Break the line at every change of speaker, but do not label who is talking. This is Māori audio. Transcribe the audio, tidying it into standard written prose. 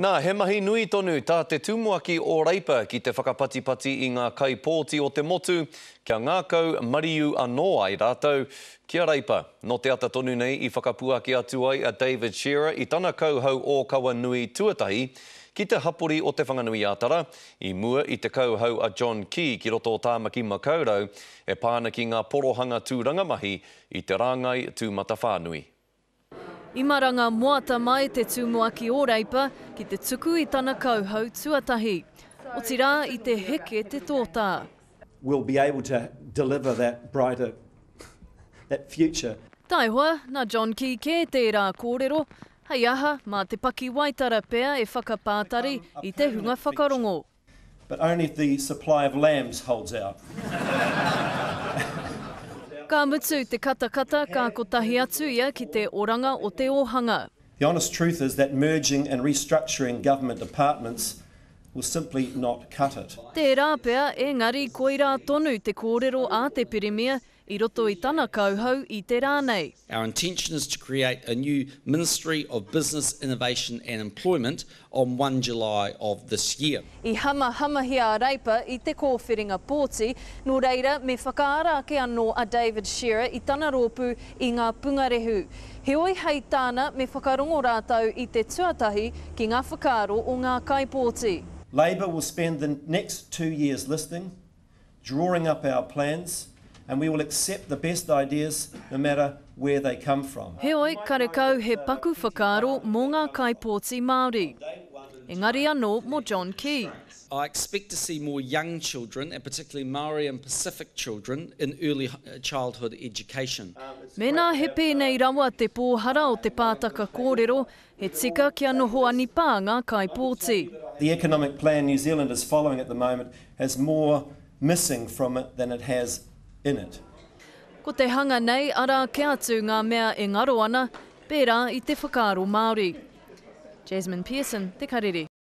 Nā, he mahi nui tonu tā te tūmuaki o Reipa ki te whakapatipati i ngā kaipōti o te motu, kia ngākau mariu anō ai rātou. Kia Reipa, no te ata tonu nei i whakapuaki atu ai a David Shearer i tana kauhau o kaua nui tuatahi, ki te hapori o te whanganui ātara, i mua i te kauhau a John Key ki roto o tāmaki makaurau, e pāna ki ngā porohanga tūranga mahi i te rāngai tūmata whānui.
I maranga moata mai te tūmuaki o Reipa ki te tuku i tana kauhau tuatahi. O tira i te heke te tōtā.
We'll be able to deliver that brighter, that future.
Taihoa, nā John Key kē tērā kōrero, hei aha, mā te paki waitara pea e whakapātari i te hunga whakarongo.
But only if the supply of lambs holds out.
Ka mutu te katakata ka kotahi atu ia ki te oranga o te ohanga.
The honest truth is that merging and restructuring government departments will simply not cut it.
Tērā pea, engari koira tonu te kōrero a te pirimia i roto i tana kauhau i te rānei.
Our intention is to create a new Ministry of Business, Innovation and Employment on 1 July of this year.
I hamahia a Reipa i te kōwhiringa pōti, no reira me whakaara ake anō a David Shearer i tana rōpū i ngā pungarehu. He oi hei tāna me whakarongo rātau i te tuatahi ki ngā whakaaro o ngā kaipōti.
Labor will spend the next 2 years listening, drawing up our plans, and we will accept the best ideas no matter where they come from.
He oi karekau he paku whakaaro mō ngā kaipōti Māori. Engari anō mō John Key.
I expect to see more young children, and particularly Māori and Pacific children, in early childhood education.
Mēnā he pēnei rawa te pōhara o te pātaka kōrero, he tika kia noho ani pā ngā kaipōti.
The economic plan New Zealand is following at the moment has more missing from it than it has in it.
Ko te hanga nei ara ke atu ngā mea e ngaro ana, pērā i te whakaaro Māori. Jasmine Pearson, Te Karere.